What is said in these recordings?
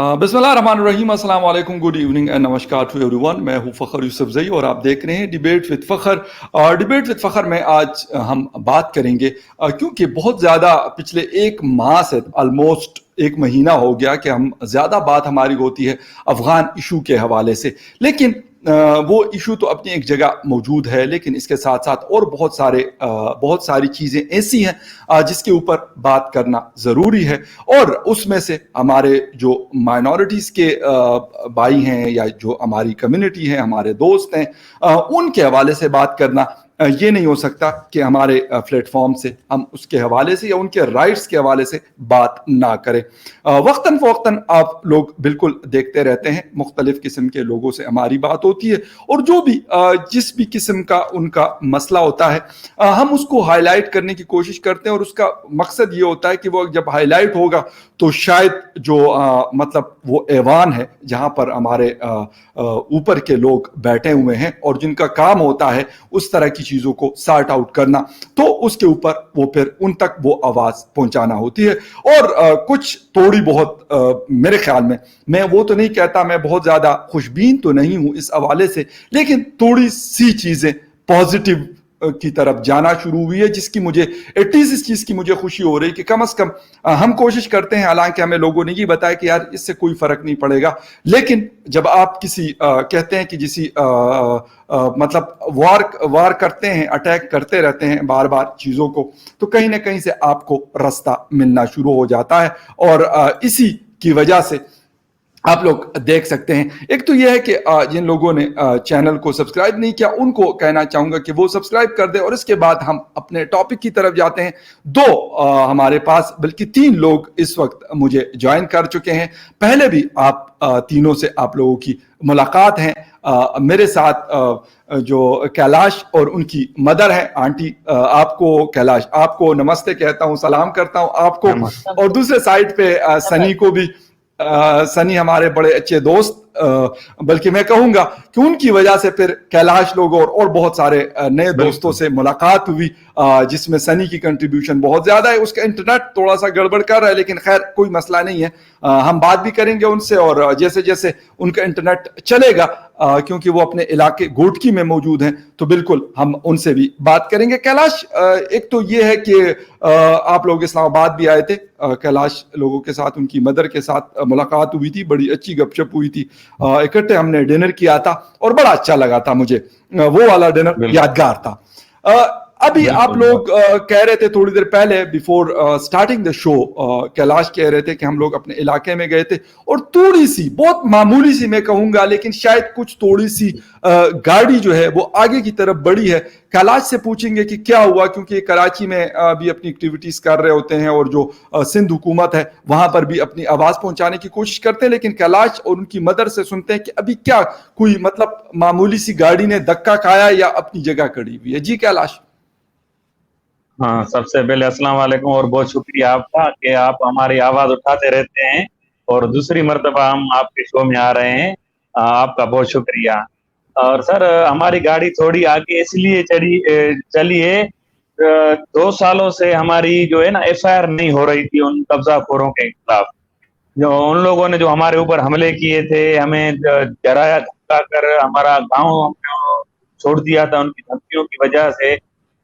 बिस्मिल्लाहिर्रहमानिर्रहीम, अस्सलाम वालेकुम, गुड इवनिंग एंड नमस्कार टू एवरीवन। मैं हूं फ़खर यूसुफजई और आप देख रहे हैं डिबेट विद फ़खर। और डिबेट विद फ़खर में आज हम बात करेंगे क्योंकि बहुत ज़्यादा पिछले एक माह से ऑलमोस्ट एक महीना हो गया कि हम ज़्यादा बात हमारी होती है अफ़गान इशू के हवाले से, लेकिन वो इशू तो अपनी एक जगह मौजूद है, लेकिन इसके साथ साथ और बहुत सारी चीज़ें ऐसी हैं जिसके ऊपर बात करना ज़रूरी है। और उसमें से हमारे जो माइनॉरिटीज़ के भाई हैं या जो हमारी कम्युनिटी है, हमारे दोस्त हैं, उनके हवाले से बात करना ये नहीं हो सकता कि हमारे प्लेटफॉर्म से हम उसके हवाले से या उनके राइट्स के हवाले से बात ना करें। वक्तन फ़वक्तन आप लोग बिल्कुल देखते रहते हैं, मुख्तलिफ किस्म के लोगों से हमारी बात होती है और जो भी जिस भी किस्म का उनका मसला होता है हम उसको हाईलाइट करने की कोशिश करते हैं। और उसका मकसद ये होता है कि वो जब हाईलाइट होगा तो शायद जो मतलब वो ऐवान है जहाँ पर हमारे ऊपर के लोग बैठे हुए हैं और जिनका काम होता है उस तरह की चीज़ों को सॉर्ट आउट करना, तो उसके ऊपर वो फिर उन तक वो आवाज़ पहुंचाना होती है। और कुछ थोड़ी बहुत मेरे ख्याल में, मैं वो तो नहीं कहता, मैं बहुत ज़्यादा खुशबीन तो नहीं हूँ इस हवाले से, लेकिन थोड़ी सी चीज़ें पॉजिटिव की तरफ जाना शुरू हुई है, जिसकी मुझे एटलीस्ट इस चीज़ की मुझे खुशी हो रही है कि कम से कम हम कोशिश करते हैं। हालांकि हमें लोगों ने ये बताया कि यार इससे कोई फ़र्क नहीं पड़ेगा, लेकिन जब आप किसी कहते हैं कि मतलब वार करते हैं, अटैक करते रहते हैं बार बार चीज़ों को, तो कहीं ना कहीं से आपको रास्ता मिलना शुरू हो जाता है। और इसी की वजह से आप लोग देख सकते हैं, एक तो यह है कि जिन लोगों ने चैनल को सब्सक्राइब नहीं किया उनको कहना चाहूँगा कि वो सब्सक्राइब कर दें। और इसके बाद हम अपने टॉपिक की तरफ जाते हैं। हमारे पास बल्कि 3 लोग इस वक्त मुझे ज्वाइन कर चुके हैं। पहले भी आप तीनों से आप लोगों की मुलाकात है। मेरे साथ जो कैलाश और उनकी मदर है आंटी, आपको कैलाश आपको नमस्ते कहता हूँ, सलाम करता हूँ आपको। और दूसरे साइड पे सनी को भी, सनी हमारे बड़े अच्छे दोस्त, बल्कि मैं कहूंगा कि उनकी वजह से फिर कैलाश लोगों और बहुत सारे नए दोस्तों से मुलाकात हुई, जिसमें सनी की कंट्रीब्यूशन बहुत ज्यादा है। उसका इंटरनेट थोड़ा सा गड़बड़ कर रहा है, लेकिन खैर कोई मसला नहीं है, हम बात भी करेंगे उनसे। और जैसे जैसे उनका इंटरनेट चलेगा, क्योंकि वो अपने इलाके गोटकी में मौजूद हैं, तो बिल्कुल हम उनसे भी बात करेंगे। कैलाश, एक तो ये है कि आप लोग इस्लामाबाद भी आए थे, कैलाश लोगों के साथ, उनकी मदर के साथ मुलाकात हुई थी, बड़ी अच्छी गपशप हुई थी, इकट्ठे हमने डिनर किया था और बड़ा अच्छा लगा था मुझे, वो वाला डिनर यादगार था। अभी आप लोग कह रहे थे थोड़ी देर पहले before starting the show, Kailash कह रहे थे कि हम लोग अपने इलाके में गए थे और थोड़ी सी, बहुत मामूली सी मैं कहूंगा, लेकिन शायद कुछ थोड़ी सी गाड़ी जो है वो आगे की तरफ बढ़ी है। कैलाश से पूछेंगे कि क्या हुआ, क्योंकि कराची में भी अपनी एक्टिविटीज कर रहे होते हैं और जो सिंध हुकूमत है वहां पर भी अपनी आवाज पहुंचाने की कोशिश करते हैं। लेकिन कैलाश और उनकी मदर से सुनते हैं कि अभी क्या कोई मतलब मामूली सी गाड़ी ने धक्का खाया या अपनी जगह खड़ी हुई है। जी कैलाश। हाँ, सबसे पहले अस्सलाम वालेकुम और बहुत शुक्रिया आपका कि आप हमारी आवाज उठाते रहते हैं और दूसरी मर्तबा हम आपके शो में आ रहे हैं। आपका बहुत शुक्रिया। और सर, हमारी गाड़ी थोड़ी आगे इसलिए चली है, 2 सालों से हमारी जो है ना एफआईआर नहीं हो रही थी उन कब्जाखोरों के खिलाफ, जो उन लोगों ने जो हमारे ऊपर हमले किए थे, हमें डराया धमका कर हमारा गांव छोड़ दिया था उनकी धमकियों की वजह से।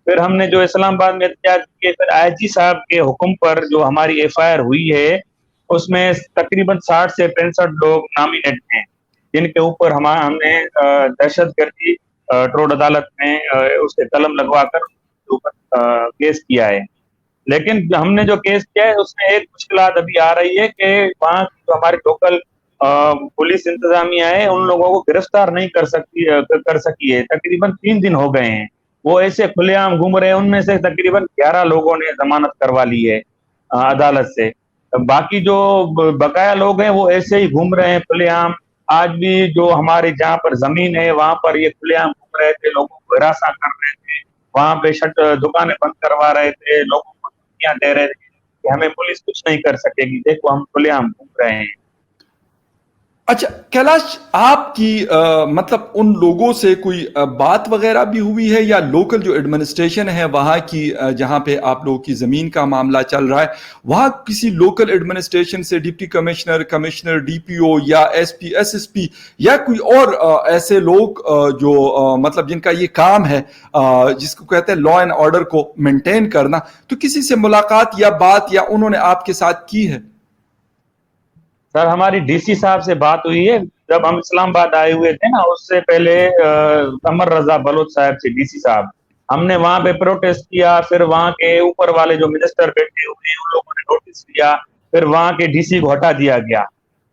फिर हमने जो इस्लामाबाद में एहतजाज किए, फिर आईजी साहब के हुक्म पर जो हमारी एफआईआर हुई है उसमें तकरीबन 60 से 65 लोग नामिनेट हैं, जिनके ऊपर हमने दहशतगर्दी ट्रोड अदालत में उससे कलम लगवाकर उनके ऊपर केस किया है। लेकिन हमने जो केस किया है उसमें एक मुश्किल अभी आ रही है कि वहाँ की जो हमारी लोकल पुलिस इंतजामिया है उन लोगों को गिरफ्तार नहीं कर सकी है। तकरीबन 3 दिन हो गए हैं, वो ऐसे खुलेआम घूम रहे हैं। उनमें से तकरीबन 11 लोगों ने जमानत करवा ली है अदालत से। बाकी जो बकाया लोग हैं वो ऐसे ही घूम रहे हैं खुलेआम। आज भी जो हमारे जहाँ पर जमीन है वहां पर ये खुलेआम घूम रहे थे, लोगों को हिरासा कर रहे थे, वहां पे दुकानें बंद करवा रहे थे, लोगों को धमकियां दे रहे थे कि हमें पुलिस कुछ नहीं कर सकेगी, देखो हम खुलेआम घूम रहे हैं। अच्छा कैलाश, आपकी मतलब उन लोगों से कोई बात वगैरह भी हुई है, या लोकल जो एडमिनिस्ट्रेशन है वहाँ की, जहाँ पे आप लोगों की ज़मीन का मामला चल रहा है, वहाँ किसी लोकल एडमिनिस्ट्रेशन से डिप्टी कमिश्नर, कमिश्नर, डीपीओ या एसपी, एसएसपी या कोई और ऐसे लोग जो मतलब जिनका ये काम है, जिसको कहते हैं लॉ एंड ऑर्डर को मेंटेन करना, तो किसी से मुलाकात या बात या उन्होंने आपके साथ की है? सर हमारी डीसी साहब से बात हुई है। जब हम इस्लामाबाद आए हुए थे ना, उससे पहले कमर रजा बलोच साहब से डीसी साहब, हमने वहां पे प्रोटेस्ट किया। फिर वहां के ऊपर वाले जो मिनिस्टर बैठे हुए हैं उन लोगों ने नोटिस दिया। फिर वहां के डीसी को हटा दिया गया।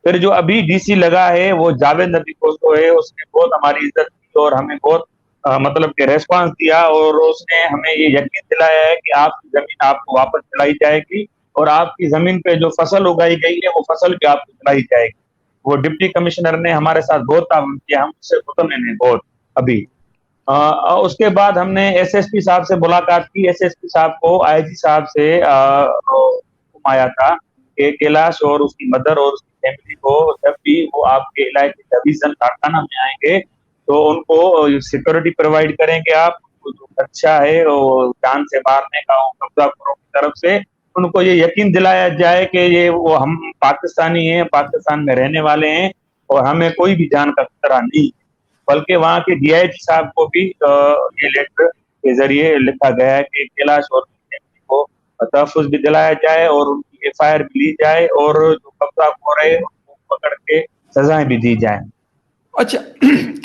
फिर जो अभी डीसी लगा है वो जावेद नबी खोसो है। उसने बहुत हमारी इज्जत की और हमें बहुत मतलब के रेस्पॉन्स दिया, और उसने हमें ये यकीन दिलाया है कि आपकी जमीन आपको वापस दिलाई जाएगी, और आपकी जमीन पे जो फसल उगाई गई है वो फसल भी आपको दिलाई जाएगी। वो डिप्टी कमिश्नर ने हमारे साथ बहुत ताउन किया, हम उससे खुद ने बहुत अभी। उसके बाद हमने एसएसपी साहब से मुलाकात की। एसएसपी साहब को आईजी साहब से हुक्म आया था कि कैलाश और उसकी मदर और उसकी फैमिली को जब भी वो आपके इलाके डिवीजन कारखाना में आएंगे तो उनको सिक्योरिटी प्रोवाइड करेंगे। आप जो खर्चा है वो जान से मारने का कब्जाखोरों की तरफ से, उनको ये यकीन दिलाया जाए कि ये वो हम पाकिस्तानी हैं, पाकिस्तान में रहने वाले हैं और हमें कोई भी जान का खतरा नहीं। बल्कि वहाँ के डीआईजी साहब को भी ये लेटर के जरिए लिखा गया है कि कैलाश और फैमिली को तहफ़्फ़ुज़ भी दिलाया जाए और उनकी एफआईआर भी ली जाए, और जो कब्जाखोर है उनको पकड़ के सजाएं भी दी जाए। अच्छा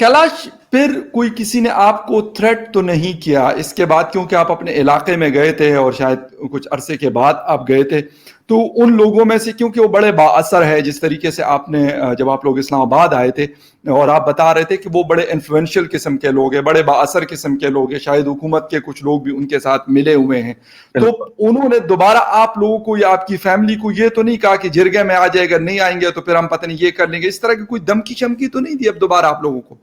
कैलाश, फिर कोई किसी ने आपको थ्रेट तो नहीं किया इसके बाद, क्योंकि आप अपने इलाके में गए थे और शायद कुछ अरसे के बाद आप गए थे, तो उन लोगों में से, क्योंकि वो बड़े बाअसर है, जिस तरीके से आपने जब आप लोग इस्लामाबाद आए थे और आप बता रहे थे कि वो बड़े इन्फ्लुएंशियल किस्म के लोग हैं, बड़े बाअसर किस्म के लोग हैं, शायद हुकूमत के कुछ लोग भी उनके साथ मिले हुए हैं, तो बिल्कुल। उन्होंने दोबारा आप लोगों को या आपकी फैमिली को ये तो नहीं कहा कि जिरगे में आ जाए, अगर नहीं आएंगे तो फिर हम पता नहीं ये कर लेंगे, इस तरह की कोई धमकी शमकी तो नहीं दी अब दोबारा आप लोगों को?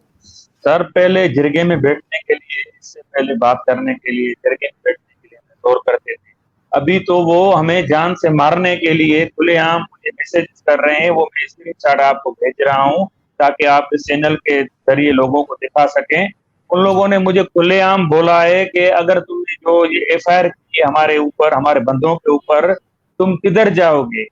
सर पहले जिरगे में बैठने के लिए, इससे पहले बात करने के लिए, जिरगे में बैठने के लिए हमें दौर करते थे। अभी तो वो हमें जान से मारने के लिए खुलेआम मुझे मैसेज कर रहे हैं। वो मैं स्क्रीनशॉट आपको भेज रहा हूँ ताकि आप इस चैनल के जरिए लोगों को दिखा सकें। उन लोगों ने मुझे खुलेआम बोला है कि अगर तुमने जो ये एफआईआर की है हमारे ऊपर, हमारे बंदों के ऊपर, तुम किधर जाओगे?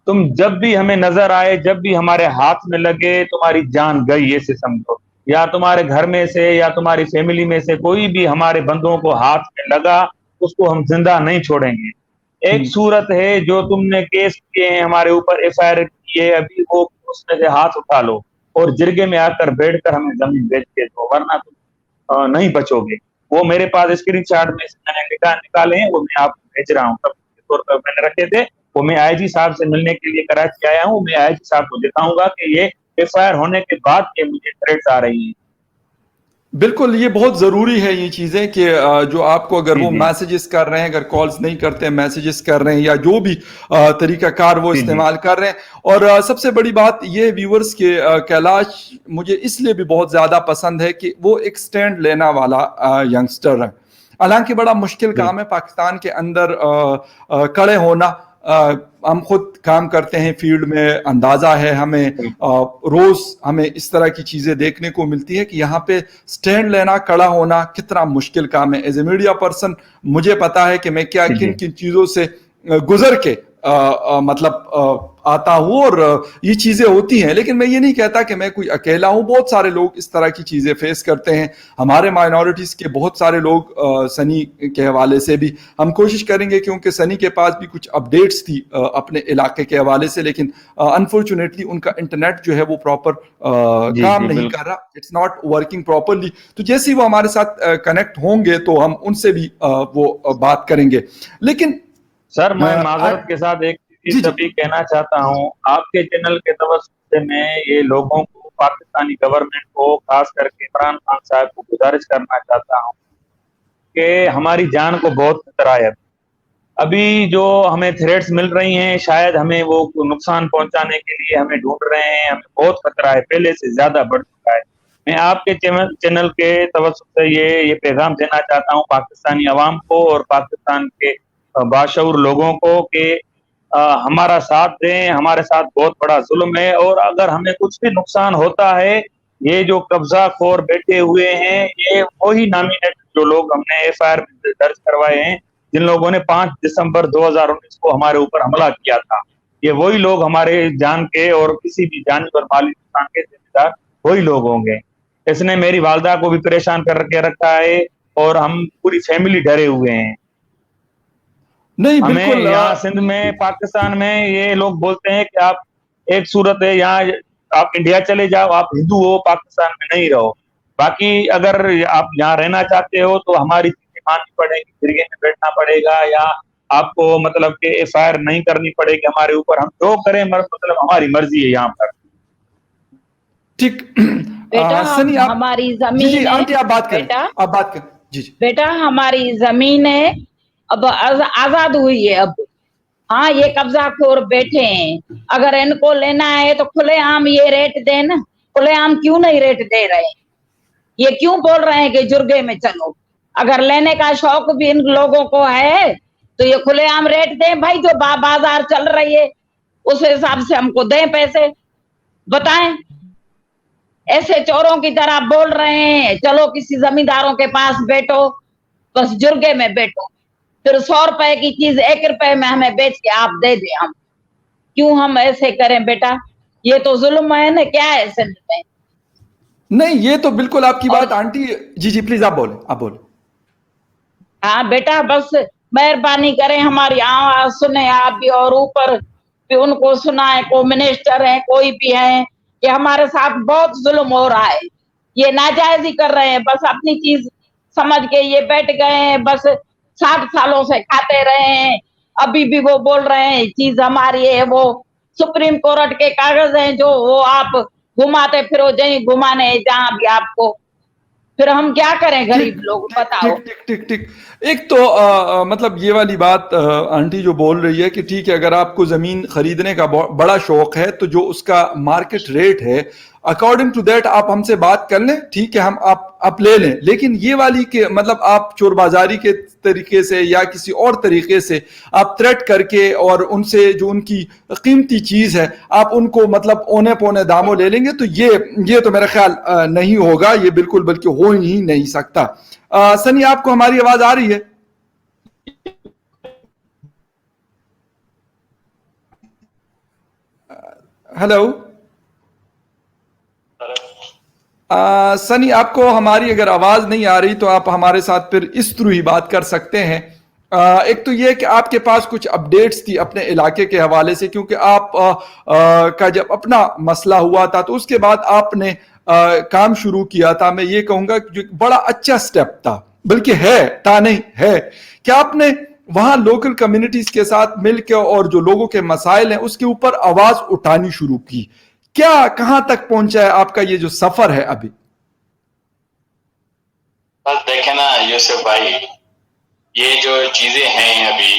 तुम जब भी हमें नजर आए, जब भी हमारे हाथ में लगे, तुम्हारी जान गई ऐसे समझो। या तुम्हारे घर में से या तुम्हारी फैमिली में से कोई भी हमारे बंदों को हाथ में लगा, उसको हम जिंदा नहीं छोड़ेंगे। एक सूरत है जो तुमने केस किए हैं हमारे ऊपर, एफआईआर की है, अभी वो उसमें से हाथ उठा लो और जिरगे में आकर बैठकर हमें जमीन बेच के दो, वरना तुम नहीं बचोगे। वो मेरे पास स्क्रीनशॉट में मैंने निकाले हैं, वो मैं आपको भेज रहा हूँ। के तौर पर मैंने रखे थे, वो मैं आईजी साहब से मिलने के लिए कराची आया हूँ। मैं आईजी साहब को दिखाऊंगा कि ये एफआईआर होने के बाद ये मुझे थ्रेट्स आ रही हैं। बिल्कुल, ये बहुत ज़रूरी है ये चीज़ें कि जो आपको अगर जी वो जी मैसेजेस कर रहे हैं, अगर कॉल्स नहीं करते हैं, मैसेजेस कर रहे हैं, या जो भी तरीक़ाकार वो जी जी इस्तेमाल कर रहे हैं। और सबसे बड़ी बात ये व्यूअर्स के, कैलाश मुझे इसलिए भी बहुत ज़्यादा पसंद है कि वो एक स्टैंड लेने वाला यंगस्टर है। हालाँकि बड़ा मुश्किल काम है पाकिस्तान के अंदर खड़े होना। हम खुद काम करते हैं फील्ड में, अंदाज़ा है हमें, बिल्कुल रोज़ हमें इस तरह की चीज़ें देखने को मिलती है कि यहाँ पे स्टैंड लेना, खड़ा होना कितना मुश्किल काम है। एज ए मीडिया पर्सन मुझे पता है कि मैं क्या जी किन जी किन चीज़ों से गुजर के मतलब आता हूँ, और ये चीज़ें होती हैं। लेकिन मैं ये नहीं कहता कि मैं कोई अकेला हूँ, बहुत सारे लोग इस तरह की चीज़ें फेस करते हैं। हमारे माइनॉरिटीज़ के बहुत सारे लोग, सनी के हवाले से भी हम कोशिश करेंगे, क्योंकि सनी के पास भी कुछ अपडेट्स थी अपने इलाके के हवाले से, लेकिन अनफॉर्चुनेटली उनका इंटरनेट जो है वो प्रॉपर जी काम जी नहीं कर बिल्कुल। रहा, इट्स नॉट वर्किंग प्रॉपरली। तो जैसे ही वो हमारे साथ कनेक्ट होंगे तो हम उनसे भी वो बात करेंगे। लेकिन सर मैं आ, माजरत के साथ एक जी चीज जी। अभी कहना चाहता हूँ। आपके चैनल के तवज्जो से मैं ये लोगों को, पाकिस्तानी गवर्नमेंट को, खास करके इमरान खान साहब को गुजारिश करना चाहता हूँ कि हमारी जान को बहुत खतरा है। अभी जो हमें थ्रेट्स मिल रही हैं, शायद हमें वो नुकसान पहुंचाने के लिए हमें ढूंढ रहे हैं। हमें बहुत खतरा है, पहले से ज्यादा बढ़ चुका है। मैं आपके चैनल के तवज्जो से ये पैगाम देना चाहता हूँ पाकिस्तानी अवाम को और पाकिस्तान के बाशऊर लोगों को कि ہمارا ساتھ دیں. ہمارے ساتھ بہت بڑا ظلم ہے, اور اگر ہمیں کچھ بھی نقصان ہوتا ہے, یہ جو قبضہ خور بیٹھے ہوئے ہیں, یہ وہی نامینیٹ جو لوگ ہم نے ایف آئی آر درج کروائے ہیں, جن لوگوں نے 5 دسمبر 2019 کو ہمارے اوپر حملہ کیا تھا, یہ وہی لوگ ہمارے جان کے اور کسی بھی جانی اور مالی نقصان کے ذمہ دار وہی لوگ ہوں گے. اس نے میری والدہ کو بھی پریشان کر کے رکھا ہے, اور ہم پوری فیملی ڈرے ہوئے ہیں. نہیں ہمیں بالکل یہاں سندھ میں, پاکستان میں یہ لوگ بولتے ہیں کہ آپ ایک صورت ہے, یہاں آپ انڈیا چلے جاؤ, آپ ہندو ہو, پاکستان میں نہیں رہو. باقی اگر آپ یہاں رہنا چاہتے ہو تو ہماری چیزیں ماننی پڑے گی, فرقے میں بیٹھنا پڑے گا, یا آپ کو مطلب کہ ایف آئی آر نہیں کرنی پڑے گی ہمارے اوپر, ہم جو کریں مطلب ہماری مرضی ہے یہاں پر. ٹھیک. بیٹا سنی آپ, ہماری جی زمین ہے. آنٹی آپ بات کریں, بیٹا آپ بات کریں. جی جی بیٹا ہماری زمین ہے, اب آزاد ہوئی ہے. اب ہاں یہ قبضہ خور بیٹھے ہیں, اگر ان کو لینا ہے تو کھلے عام یہ ریٹ دیں نا. کھلے عام کیوں نہیں ریٹ دے رہے ہیں؟ یہ کیوں بول رہے ہیں کہ جرگے میں چلو؟ اگر لینے کا شوق بھی ان لوگوں کو ہے تو یہ کھلے عام ریٹ دیں بھائی, جو بازار چل رہی ہے اس حساب سے ہم کو دیں پیسے. بتائیں, ایسے چوروں کی طرح بول رہے ہیں چلو کسی زمینداروں کے پاس بیٹھو, بس جرگے میں بیٹھو, پھر 100 روپے کی چیز 1 روپے میں ہمیں بیچ کے آپ دے دیں. ہم کیوں ہم ایسے کریں بیٹا؟ یہ تو ظلم ہے نا, کیا ہے سندھ میں؟ نہیں یہ تو بالکل آپ کی اور بات آنٹی, جی جی پلیز آپ بولیں, آپ بولیں. ہاں بیٹا بس مہربانی کریں, ہماری آواز سنیں آپ بھی, اور اوپر بھی ان کو سنائیں, کوئی منسٹر ہیں کوئی بھی ہیں, کہ ہمارے ساتھ بہت ظلم ہو رہا ہے. یہ ناجائز ہی کر رہے ہیں, بس اپنی چیز سمجھ کے یہ بیٹھ گئے ہیں, بس 60 سالوں سے کھاتے رہے ہیں. ابھی بھی وہ بول رہے ہیں چیز ہماری ہے. وہ سپریم کورٹ کے کاغذ ہیں جو وہ آپ گھماتے پھرو, جہیں گھمانے جہاں بھی آپ کو. پھر ہم کیا کریں ٹھیک غریب لوگ, ٹھیک بتاؤ. ٹھیک ٹھیک ٹھیک ٹھیک. ایک تو مطلب یہ والی بات آنٹی جو بول رہی ہے کہ ٹھیک ہے اگر آپ کو زمین خریدنے کا بڑا شوق ہے تو جو اس کا مارکیٹ ریٹ ہے اکارڈنگ ٹو دیٹ آپ ہم سے بات کر لیں, ٹھیک ہے ہم آپ لے لیں. لیکن یہ والی کہ مطلب آپ چور بازاری کے طریقے سے یا کسی اور طریقے سے آپ تھریٹ کر کے اور ان سے جو ان کی قیمتی چیز ہے آپ ان کو مطلب اونے پونے داموں لے لیں گے, تو یہ تو میرا خیال نہیں ہوگا, یہ بالکل بلکہ ہو ہی نہیں سکتا. سنی آپ کو ہماری آواز آ رہی ہے؟ ہیلو سنی, آپ کو ہماری اگر آواز نہیں آ رہی تو آپ ہمارے ساتھ پھر اس طرح ہی بات کر سکتے ہیں. ایک تو یہ کہ آپ کے پاس کچھ اپڈیٹس تھی اپنے علاقے کے حوالے سے, کیونکہ آپ کا جب اپنا مسئلہ ہوا تھا تو اس کے بعد آپ نے کام شروع کیا تھا. میں یہ کہوں گا کہ بڑا اچھا سٹیپ تھا, بلکہ ہے تا نہیں ہے, کہ آپ نے وہاں لوکل کمیونٹیز کے ساتھ مل کے اور جو لوگوں کے مسائل ہیں اس کے اوپر آواز اٹھانی شروع کی. کیا کہاں تک پہنچا ہے آپ کا یہ جو سفر ہے ابھی؟ بس دیکھیں نا یوسف بھائی, یہ جو چیزیں ہیں ابھی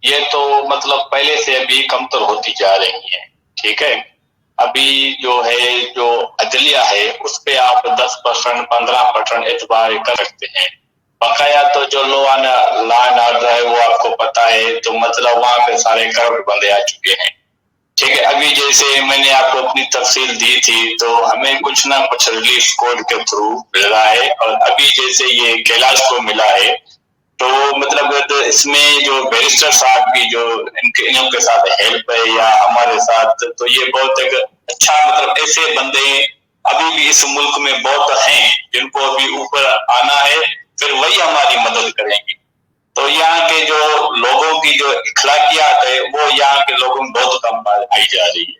یہ تو مطلب پہلے سے ابھی کمتر ہوتی جا رہی ہیں. ٹھیک ہے, ابھی جو ہے جو عدلیہ ہے اس پہ آپ 10% 15% اعتبار کر سکتے ہیں. بقایا تو جو لا اینڈ آرڈر ہے وہ آپ کو پتا ہے, تو مطلب وہاں پہ سارے کروڑ بندے آ چکے ہیں. ٹھیک ہے, ابھی جیسے میں نے آپ کو اپنی تفصیل دی تھی تو ہمیں کچھ نہ کچھ ریلیف کوڈ کے تھرو مل رہا ہے, اور ابھی جیسے یہ کیلاش کو ملا ہے تو مطلب اس میں جو بیرسٹر صاحب کی جو ان کے ساتھ ہیلپ ہے یا ہمارے ساتھ, تو یہ بہت ایک اچھا مطلب ایسے بندے ابھی بھی اس ملک میں بہت ہیں جن کو ابھی اوپر آنا ہے, پھر وہی ہماری مدد کریں گے. تو یہاں کے جو لوگوں کی جو اخلاقیات ہے وہ یہاں کے لوگوں میں بہت کم آئی جا رہی ہے.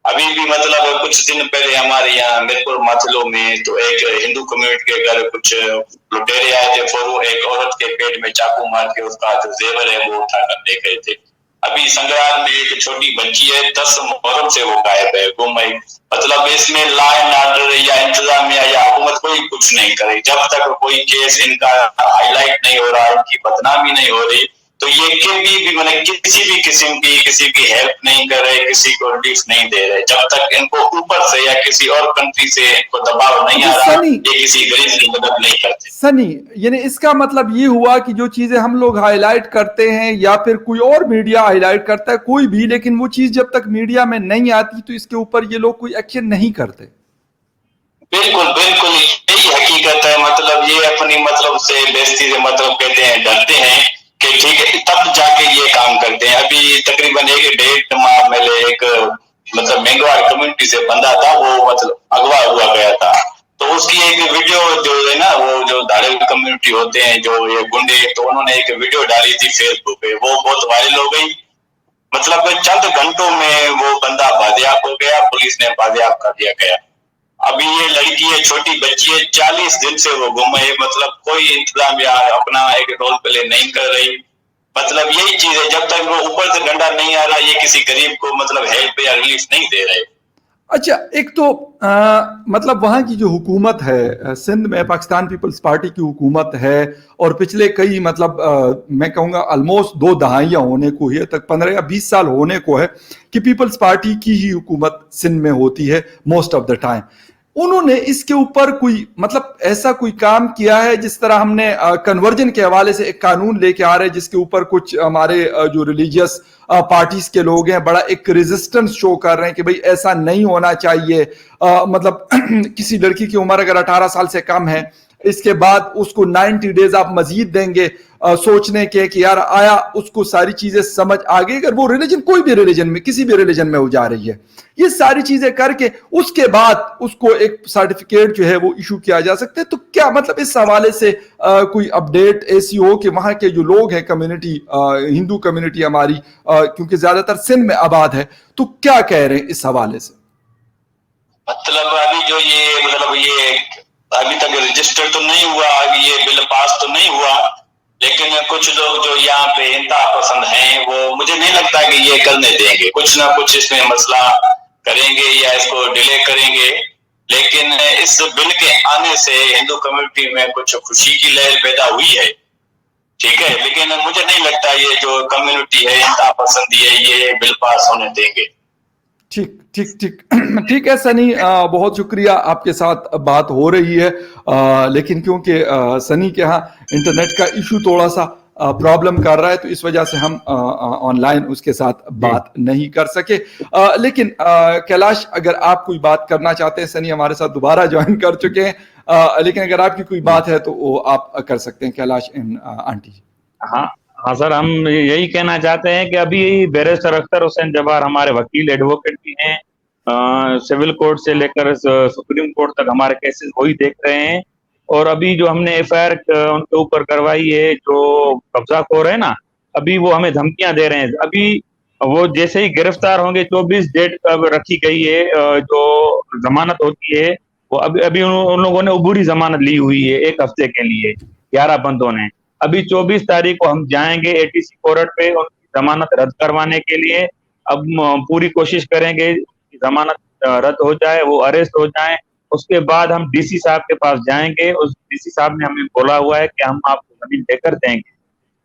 ابھی بھی مطلب کچھ دن پہلے ہمارے یہاں میرپور ماتلو میں تو ایک ہندو کمیونٹی کے گھر کچھ لٹیرے آئے تھے, پھر وہ ایک عورت کے پیٹ میں چاقو مار کے اس کا جو زیور ہے وہ اٹھا کر دے گئے تھے. ابھی سنگرام میں ایک چھوٹی بچی ہے, 10 محرم سے وہ غائب ہے, گم ہے. مطلب اس میں لا اینڈ آرڈر یا انتظامیہ یا حکومت کوئی کچھ نہیں کرے. جب تک کوئی کیس ان کا ہائی لائٹ نہیں ہو رہا, ان کی بدنامی نہیں ہو رہی, तो ये कभी भी मतलब किसी भी किस्म की किसी की हेल्प नहीं कर रहे, किसी को रिलीफ नहीं दे रहे, जब तक इनको ऊपर से या किसी और कंट्री से इनको दबाव नहीं आ रहा, ये किसी गरीब की मदद नहीं करते। सनी, यानी इसका मतलब ये हुआ कि जो चीजें हम लोग हाईलाइट करते हैं या फिर कोई और मीडिया हाईलाइट करता है, कोई भी, लेकिन वो चीज जब तक मीडिया में नहीं आती तो इसके ऊपर ये लोग कोई एक्शन नहीं करते। बिल्कुल बिल्कुल यही हकीकत है। मतलब ये अपनी मतलब से बेइज्जती से मतलब कहते हैं, डरते हैं कि ठीक है, तब जाके ये काम करते हैं। अभी तकरीबन 1-1.5 माह पहले एक मतलब मेंगवार कम्युनिटी से बंदा था, वो मतलब अगवा हुआ गया था, तो उसकी एक वीडियो जो है ना, वो जो धाड़ेल कम्युनिटी होते हैं जो ये गुंडे, तो उन्होंने एक वीडियो डाली थी फेसबुक पे, वो बहुत वायरल हो गई। मतलब चंद घंटों में वो बंदा बाजियाब हो गया, पुलिस ने बाजियाब कर दिया गया। अभी ये लड़की है, छोटी बच्ची है, 40 दिन से वो गुम है, मतलब कोई इंतजाम या अपना एक रोल प्ले नहीं कर रही। मतलब यही चीज है, जब तक वो ऊपर से डंडा नहीं आ रहा, ये किसी गरीब को मतलब हेल्प या रिलीफ नहीं दे रहे। अच्छा, एक तो मतलब वहाँ की जो हुकूमत है, सिंध में पाकिस्तान पीपल्स पार्टी की हुकूमत है, और पिछले कई मतलब मैं कहूँगा ऑलमोस्ट 2 दहाइयाँ होने को है, तक 15 या 20 साल होने को है कि पीपल्स पार्टी की ही हुकूमत सिंध में होती है मोस्ट ऑफ द टाइम। उन्होंने इसके ऊपर कोई मतलब ऐसा कोई काम किया है, जिस तरह हमने कन्वर्जन के हवाले से एक कानून लेके आ रहे हैं जिसके ऊपर कुछ हमारे जो रिलीजियस पार्टीज के लोग हैं बड़ा एक रेजिस्टेंस शो कर रहे हैं कि भाई ऐसा नहीं होना चाहिए। मतलब किसी लड़की की उम्र अगर 18 साल से कम है, इसके बाद उसको 90 डेज आप मजीद देंगे सोचने के कि यार आया उसको सारी चीजें समझ आ गई, अगर वो रिलीजन कोई भी रिलीजन में किसी भी रिलीजन में हो जा रही है, ये सारी चीजें करके उसके बाद उसको एक सर्टिफिकेट जो है वो इशू किया जा सकता है। तो क्या मतलब इस हवाले से कोई अपडेट ऐसी हो कि वहां के जो लोग हैं कम्युनिटी, हिंदू कम्युनिटी हमारी, क्योंकि ज्यादातर सिंध में आबाद है, तो क्या कह रहे हैं इस हवाले से? मतलब अभी जो ये मतलब ये अभी तक रजिस्टर तो नहीं हुआ, अभी ये बिल पास तो नहीं हुआ, लेकिन कुछ लोग जो यहाँ पे इंतहा पसंद हैं, वो मुझे नहीं लगता कि ये करने देंगे, कुछ ना कुछ इसमें मसला करेंगे या इसको डिले करेंगे। लेकिन इस बिल के आने से हिंदू कम्युनिटी में कुछ खुशी की लहर पैदा हुई है, ठीक है, लेकिन मुझे नहीं लगता ये जो कम्युनिटी है इंतहा पसंदी है, ये बिल पास होने देंगे। ठीक ठीक ठीक ठीक है सनी, बहुत शुक्रिया, आपके साथ बात हो रही है, लेकिन क्योंकि सनी के यहाँ इंटरनेट का इशू थोड़ा सा प्रॉब्लम कर रहा है, तो इस वजह से हम ऑनलाइन उसके साथ बात नहीं कर सके। लेकिन कैलाश, अगर आप कोई बात करना चाहते हैं, सनी हमारे साथ दोबारा ज्वाइन कर चुके हैं, लेकिन अगर आपकी कोई बात है तो वो आप कर सकते हैं, कैलाश एंड आंटी। हाँ सर, हम यही कहना चाहते हैं कि अभी बैरिस्टर अख्तर हुसैन जब्बार हमारे वकील एडवोकेट भी हैं, सिविल कोर्ट से लेकर सुप्रीम कोर्ट तक हमारे केसेस वही देख रहे हैं। और अभी जो हमने एफआईआर उनके ऊपर करवाई है, जो कब्जाखोर है ना, अभी वो हमें धमकियां दे रहे हैं। अभी वो जैसे ही गिरफ्तार होंगे, 24 डेट अब रखी गई है, जो जमानत होती है, वो अभी उन लोगों ने अबूरी जमानत ली हुई है 1 हफ्ते के लिए, 11 बंदों ने। अभी 24 तारीख को हम जाएंगे एटीसी कोर्ट पे उनकी जमानत रद्द करवाने के लिए। अब पूरी कोशिश करेंगे जमानत रद्द हो जाए, वो अरेस्ट हो जाए। उसके बाद हम डीसी साहब के पास जाएंगे, उस डीसी साहब ने हमें बोला हुआ है कि हम आपको जमीन देकर देंगे,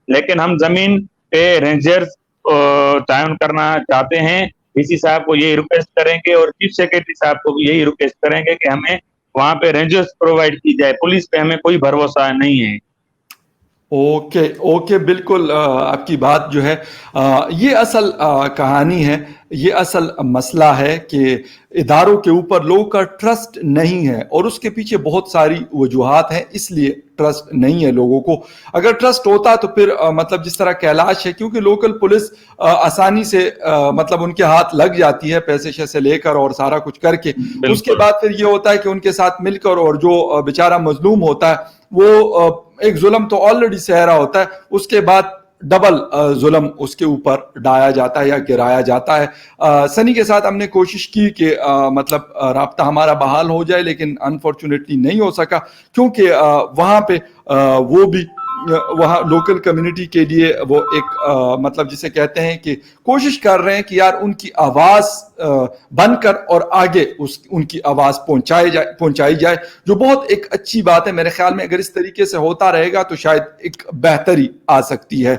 लेकिन हम जमीन पे रेंजर्स तयन करना चाहते हैं। डीसी साहब को यही रिक्वेस्ट करेंगे और चीफ सेक्रेटरी साहब को भी यही रिक्वेस्ट करेंगे कि हमें वहां पे रेंजर्स प्रोवाइड की जाए, पुलिस पे हमें कोई भरोसा नहीं है। ओके ओके, बिल्कुल, आपकी बात जो है ये असल कहानी है, ये असल मसला है कि इदारों के ऊपर लोगों का ट्रस्ट नहीं है, और उसके पीछे बहुत सारी वजूहात हैं, इसलिए ट्रस्ट नहीं है लोगों को। अगर ट्रस्ट होता तो फिर मतलब जिस तरह कैलाश है, क्योंकि लोकल पुलिस आसानी से मतलब उनके हाथ लग जाती है पैसे शैसे लेकर और सारा कुछ करके, उसके बाद फिर ये होता है कि उनके साथ मिलकर, और जो बेचारा मजलूम होता है वो एक जुल्म तो ऑलरेडी सह रहा होता है, उसके बाद डबल जुल्म उसके ऊपर डाया जाता है या गिराया जाता है। सनी के साथ हमने कोशिश की कि मतलब राब्ता हमारा बहाल हो जाए, लेकिन अनफॉर्चुनेटली नहीं हो सका, क्योंकि वहाँ पे वो भी वहाँ लोकल कम्युनिटी के लिए वो एक मतलब जिसे कहते हैं कि कोशिश कर रहे हैं कि यार उनकी आवाज़ बनकर और आगे उनकी आवाज पहुंचाई जाए, जो बहुत एक अच्छी बात है। मेरे ख्याल में अगर इस तरीके से होता रहेगा तो शायद एक बेहतरी आ सकती है।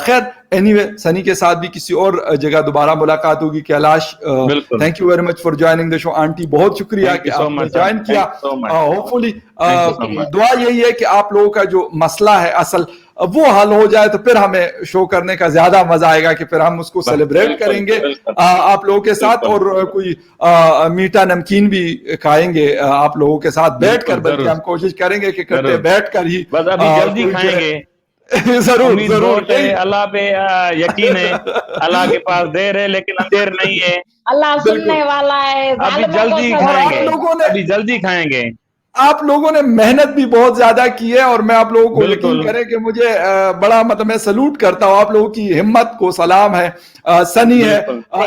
खैर एनीवे, सनी के साथ भी किसी और जगह दोबारा मुलाकात होगी। Kailash, thank you very much for joining the show. Aunty बहुत शुक्रिया कि आपने ज्वाइन किया। होपफुली दुआ यही है कि आप लोगों का जो मसला है असल वो हल हो जाए, तो फिर हमें शो करने का ज्यादा मजा आएगा कि फिर हम उसको सेलिब्रेट करेंगे आप लोगों के साथ, और कोई मीठा नमकीन भी खाएंगे आप लोगों के साथ बैठकर, बल्कि हम कोशिश करेंगे कि इकट्ठे बैठकर ही जल्दी खाएंगे। जरूर जरूर, अल्लाह पे यकीन है, अल्लाह के पास देर है लेकिन अंधेर नहीं है, अल्लाह सुनने वाला है। अभी जल्दी खाएंगे, अभी जल्दी खाएंगे। आप लोगों ने मेहनत भी बहुत ज्यादा की है, और मैं आप लोगों को यकीन करें कि मुझे बड़ा मतलब मैं सलूट करता हूं आप लोगों की हिम्मत को। सलाम है, सनी है,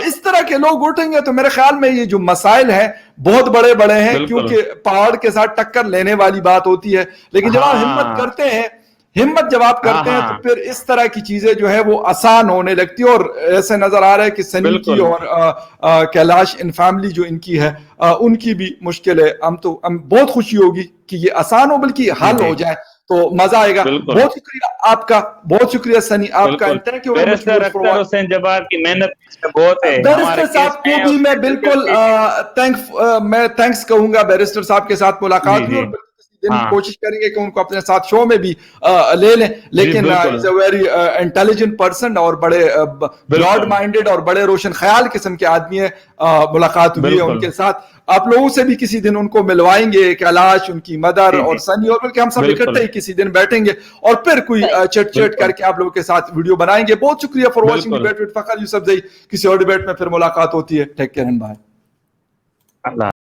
इस तरह के लोग उठेंगे तो मेरे ख्याल में ये जो मसाइल हैं बहुत बड़े बड़े हैं, क्योंकि पहाड़ के साथ टक्कर लेने वाली बात होती है। लेकिन जब आप हिम्मत जब आप करते हैं तो फिर इस तरह की चीजें जो है वो आसान होने लगती है। और ऐसे नजर आ रहा है कि सनी की और कैलाश इन फैमिली जो इनकी है उनकी भी मुश्किल है। हम बहुत खुशी होगी कि ये आसान हो, बल्कि हल हो जाए तो मजा आएगा। बहुत शुक्रिया आपका, बहुत शुक्रिया सनी आपका। थैंक यू हुसैन जब्बार की मेहनत बहुत है। बैरिस्टर साहब को भी मैं बिल्कुल मैं थैंक्स कहूंगा। बैरिस्टर साहब के साथ मुलाकात हुई, कोशिश करेंगे कि उनको अपने साथ शो में भी ले लें। लेकिन is a very intelligent person और बड़े ब्रॉड माइंडेड और बड़े रोशन ख्याल किस्म के आदमी है। मुलाकात हुई है उनके साथ, आप लोगों से भी किसी दिन उनको मिलवाएंगे, कैलाश, उनकी मदर और सनी, और बल्कि हम सब इकट्ठे ही किसी दिन बैठेंगे और फिर कोई चट करके आप लोगों के साथ वीडियो बनाएंगे। बहुत शुक्रिया for watching debate with Fakhar Yousafzai. किसी और डिबेट में फिर मुलाकात होती है। Take care and bye.